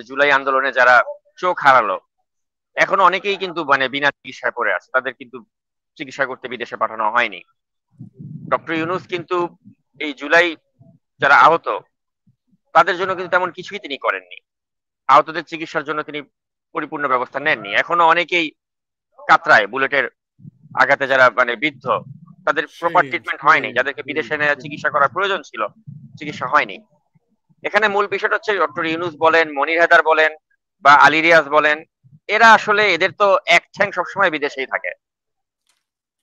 জুলাই আন্দোলনে যারা চোখ হারালো, এখনো অনেকেই কিন্তু মানে বিনা চিকিৎসায় পড়ে আছে, তাদের কিন্তু চিকিৎসা করতে বিদেশে পাঠানো হয়নি। ডক্টর ইউনূস কিন্তু এই জুলাই যারা আহত, তাদের জন্য কিন্তু তেমন কিছুই তিনি করেননি। আহতদের চিকিৎসার জন্য তিনি পরিপূর্ণ ব্যবস্থা নেননি। এখনো অনেকেই কাতরায় বুলেটের আঘাতে, যারা মানে বৃদ্ধ, তাদের প্রপার সেই ট্রিটমেন্ট হয়নি, সেই যাদেরকে সেই বিদেশে নেওয়া চিকিৎসা করার প্রয়োজন ছিল, চিকিৎসা হয়নি। এখানে মূল বিষয়টা হচ্ছে ডক্টর ইউনূস বলেন, মনির হায়দার বলেন, বা আলী রিয়াজ বলেন, এরা আসলে এদের তো এক ঠ্যাং সবসময় বিদেশেই থাকে,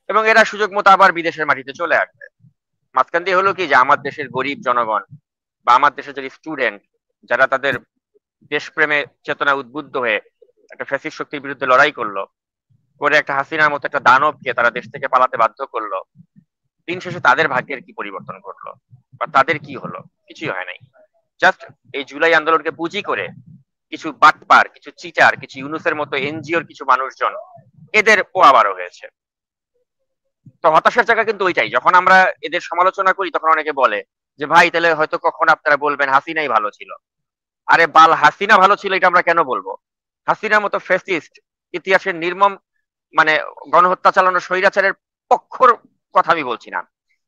এবং এরা সুযোগ মতো আবার বিদেশের মাটিতে চলে আসবে। মাঝখান দিয়ে হলো কি, যে আমার দেশের গরিব জনগণ বা আমার দেশের যারা স্টুডেন্ট, যারা তাদের দেশপ্রেমে চেতনা উদ্বুদ্ধ হয়ে একটা ফ্যাসিস্ট শক্তির বিরুদ্ধে লড়াই করলো, করে একটা হাসিনার মতো একটা দানবকে তারা দেশ থেকে পালাতে বাধ্য করলো, দিন শেষে তাদের ভাগ্যের কি পরিবর্তন ঘটলো বা তাদের কি হলো? কিছুই হয় নাই। জাস্ট এই জুলাই আন্দোলনকে পুঁজি করে কিছু বাটপার, কিছু চিটার, কিছু ইউনুসের মতো এনজিওর কিছু মানুষজন, এদের পোয়াবারও হয়েছে। তো হতাশার জায়গা কিন্তু ওইটাই, যখন আমরা এদের সমালোচনা করি তখন অনেকে বলে যে ভাই তাহলে হয়তো কখন আপনারা বলবেন হাসিনাই ভালো ছিল। আরে বাল, হাসিনা ভালো ছিল এটা আমরা কেন বলবো? হাসিনার মতো ফ্যাসিস্ট, ইতিহাসের নির্মম মানে গণহত্যা চালানো স্বৈরাচারের পক্ষর কথা আমি বলছি না।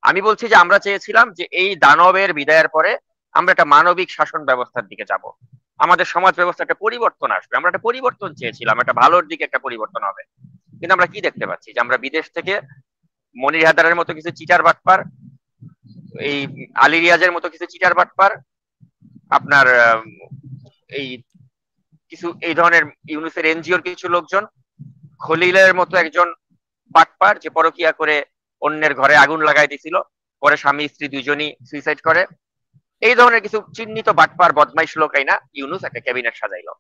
আমি বলছি যে আমরা চেয়েছিলাম যে এই দানবের বিদায়ের পরে আমরা একটা মানবিক শাসন ব্যবস্থার দিকে যাব, আমাদের সমাজ ব্যবস্থা একটা পরিবর্তন আসবে, আমরা একটা পরিবর্তন চেয়েছিলাম, একটা ভালোর দিকে একটা পরিবর্তন হবে। কিন্তু আমরা কি দেখতে পাচ্ছি, যে আমরা বিদেশ থেকে মনির হায়দারের মতো কিছু চিটার বাটপার, এই আলী রিয়াজের মতো কিছু চিটার বাটপার, আপনার এই কিছু এই ধরনের ইউনুসের এনজিওর কিছু লোকজন, খলিলের মতো একজন বাটপার যে পরকিয়া করে অন্যের ঘরে আগুন লাগাই দিছিল, পরে স্বামী স্ত্রী দুইজনই সুইসাইড করে, এই ধরনের কিছু চিহ্নিত বাটপার বদমাইশ লোক আইনা ইউনুস একটা ক্যাবিনেট সাজাইলো,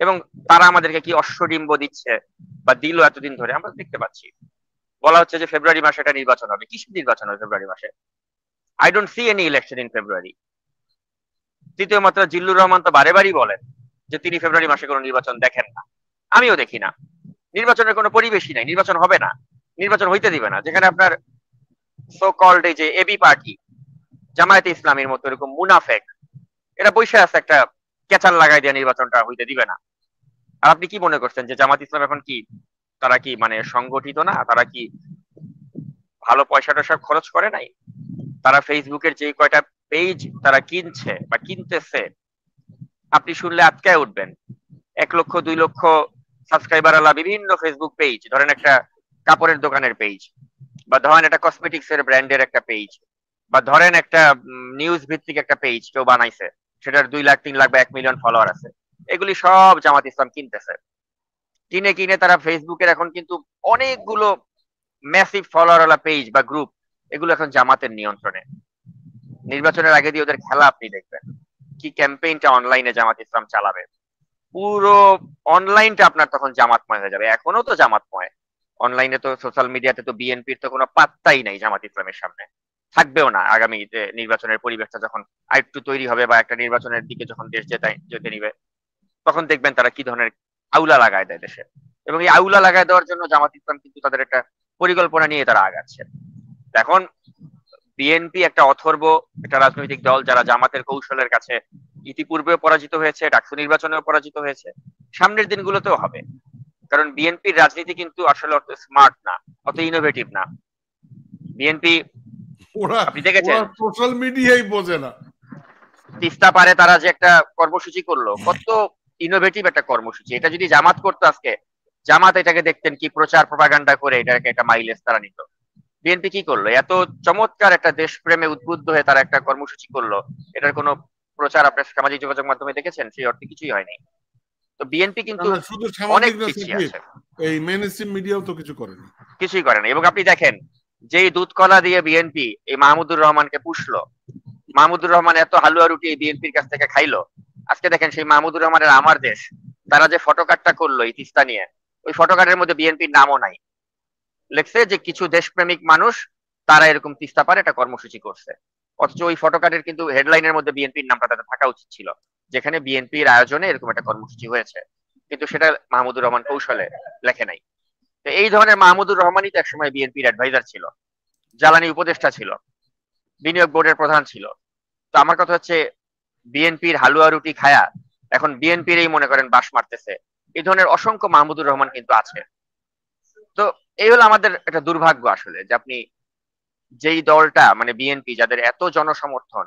এবং তারা আমাদেরকে কি অশ্বডিম্ব দিচ্ছে বা দিল এতদিন ধরে আমরা দেখতে পাচ্ছি। বলা হচ্ছে যে ফেব্রুয়ারি মাসে একটা নির্বাচন হবে। কিসের নির্বাচন হবে ফেব্রুয়ারি মাসে? I don't see any election in February. তৃতীয় মাত্রা জিল্লুর রহমান তো বারে বারই বলেন যে তিনি ফেব্রুয়ারি মাসে কোনো নির্বাচন দেখেন না, আমিও দেখি না। নির্বাচনের কোনো পরিবেশই নাই, নির্বাচন হবে না, নির্বাচন হইতে দিবে না। যেখানে আপনার সো কল্ড এই যে এবি পার্টি, জামায়াতে ইসলামীর মতো এরকম মুনাফেক, এরা বসে আছে একটা কেচাল লাগাই দিয়ে নির্বাচনটা হইতে দিবে না। আর আপনি কি মনে করছেন যে জামাত ইসলাম এখন কি, তারা কি মানে সংগঠিত না? তারা কি ভালো পয়সা টয়সা খরচ করে নাই? তারা ফেসবুকের যে কয়টা পেজ তারা কিনছে বা কিনতেছে, আপনি শুনলে আটকায় উঠবেন। 1 লক্ষ 2 লক্ষ সাবস্ক্রাইবার আলা বিভিন্ন ফেসবুক পেজ, ধরেন একটা কাপড়ের দোকানের পেজ, বা ধরেন একটা কসমেটিক্স এর ব্র্যান্ডের একটা পেজ, বা ধরেন একটা নিউজ ভিত্তিক একটা পেজ কেউ বানাইছে, সেটার 2 লাখ 3 লাখ বা 1 মিলিয়ন ফলোয়ার আছে, এগুলি সব জামাত ইসলাম কিনতেছে। কিনে কিনে তারা ফেসবুকের এখন কিন্তু অনেকগুলো ম্যাসিভ ফলোয়ার ওয়ালা পেজ বা গ্রুপ, এগুলো এখন জামাতের নিয়ন্ত্রণে। নির্বাচনের আগে দিয়ে ওদের খেলা আপনি দেখবেন, কি ক্যাম্পেইনটা অনলাইনে জামাত ইসলাম চালাবে, পুরো অনলাইনটা আপনার তখন জামাতময় হয়ে যাবে। এখনো তো জামাতময়, অনলাইনে তো সোশ্যাল মিডিয়াতে তো বিএনপির তো কোনো পাত্তাই নাই জামাত ইসলামের সামনে, থাকবেও না। আগামী যে নির্বাচনের পরিবেশটা যখন আরেকটু তৈরি হবে বা একটা নির্বাচনের দিকে যখন দেশ যেতে নিবে, তখন দেখবেন তারা কি ধরনের আউলা লাগায় দেয় দেশে। এবং এই আউলা লাগায় দেওয়ার জন্য জামাত ইসলাম কিন্তু তাদের একটা পরিকল্পনা নিয়ে তারা আগাচ্ছে। এখন বিএনপি একটা অথর্ব একটা রাজনৈতিক দল, যারা জামাতের কৌশলের কাছে ইতিপূর্বেও পরাজিত হয়েছে, ডাকসু নির্বাচনেও পরাজিত হয়েছে, সামনের দিনগুলোতেও হবে। কারণ বিএনপির রাজনীতি কিন্তু আসলে অত স্মার্ট না, অত ইনোভেটিভ না। বিএনপি ওরা আপনি দেখেছেন ওরা সোশ্যাল মিডিয়াই বোঝে না। তিস্তা পারে তারা যে একটা কর্মসূচি করলো, কত ইনোভেটিভ একটা কর্মসূচি। এটা যদি জামাত করতো আজকে, জামাত এটাকে দেখতেন কি প্রচার প্রপাগান্ডা করে এটাকে একটা মাইলেজ তারা নিত। বিএনপি কি করলো? এত চমৎকার একটা দেশপ্রেমে উদ্বুদ্ধ হয়ে তারা একটা কর্মসূচি করলো, এটার কোনো প্রচার আপনার সামাজিক যোগাযোগ মাধ্যমে দেখেছেন? সেই অর্থে কিছুই হয়নি। তো বিএনপি না কিন্তু না, শুধু অনেক সামাজিক না পিছিয়ে সাকিব, আছে, এই মেইন স্ট্রিম মিডিয়াও তো কিছু করেনি। কিছুই করে না। এবং আপনি দেখেন, যেই দুধ কলা দিয়ে বিএনপি এই মাহমুদুর রহমানকে পুষলো, মাহমুদুর রহমান এত হালুয়া রুটি এই বিএনপির কাছ থেকে খাইলো, আজকে দেখেন সেই মাহমুদুর রহমানের আমার দেশ, তারা যে ফটোকার্ডটা করলো এই তিস্তা নিয়ে, ওই ফটোকার্ডের মধ্যে বিএনপির নামও নাই। লেখছে যে কিছু দেশপ্রেমিক মানুষ তারা এরকম তিস্তা পারে একটা কর্মসূচি করছে, অথচ ওই ফটোকার্ডের কিন্তু হেডলাইনের মধ্যে বিএনপির নামটা তাদের থাকা উচিত ছিল, যেখানে বিএনপির আয়োজনে এরকম একটা কর্মসূচি হয়েছে, কিন্তু সেটা মাহমুদুর রহমান কৌশলে লেখে নাই। তো এই ধরনের মাহমুদুর রহমানই তো একসময় বিএনপির অ্যাডভাইজার ছিল, জ্বালানি উপদেষ্টা ছিল, বিনিয়োগ বোর্ডের প্রধান ছিল। তো আমার কথা হচ্ছে, বিএনপির হালুয়া রুটি খায়া এখন বিএনপির এই মনে করেন বাস মারতেছে, এই ধরনের অসংখ্য মাহমুদুর রহমান কিন্তু আছে। তো এই হলো আমাদের একটা দুর্ভাগ্য আসলে, যে আপনি যেই দলটা মানে বিএনপি, যাদের এত জনসমর্থন,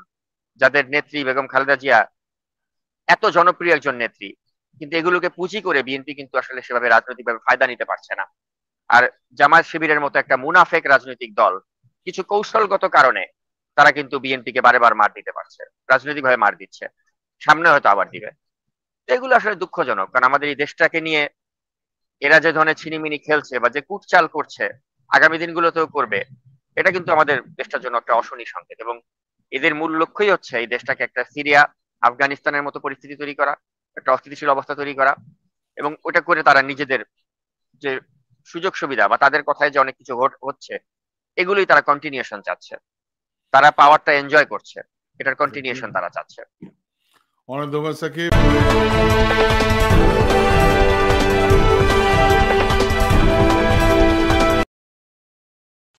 যাদের নেত্রী বেগম খালেদা জিয়া এত জনপ্রিয় একজন নেত্রী, কিন্তু এগুলোকে পুঁজি করে বিএনপি কিন্তু আসলে সেভাবে রাজনৈতিকভাবে ফায়দা নিতে পারছে না। আর জামায়াত শিবিরের মতো একটা মুনাফেক রাজনৈতিক দল কিছু কৌশলগত কারণে তারা কিন্তু বিএনপিকে বারে বার মার দিতে পারছে, রাজনৈতিকভাবে মার দিচ্ছে, সামনে হয়তো আবার দিবে। তো এগুলো আসলে দুঃখজনক, কারণ আমাদের এই দেশটাকে নিয়ে এরা যে ধরনের ছিনিমিনি খেলছে বা যে কুটচাল করছে, আগামী দিনগুলোতেও করবে, এটা কিন্তু আমাদের দেশটার জন্য একটা অশনি সংকেত। এবং এদের মূল লক্ষ্যই হচ্ছে এই দেশটাকে একটা সিরিয়া, আফগানিস্তানের মতো পরিস্থিতি তৈরি করা, একটা অস্থিতিশীল অবস্থা তৈরি করা, এবং ওটা করে তারা নিজেদের যে সুযোগ সুবিধা বা তাদের কথায় যে অনেক কিছু হচ্ছে, এগুলোই তারা কন্টিনিউশন চাচ্ছে, তারা পাওয়ারটা এনজয় করছে, এটার কন্টিনিউশন তারা চাচ্ছে। অনেক ধন্যবাদ সাকিব।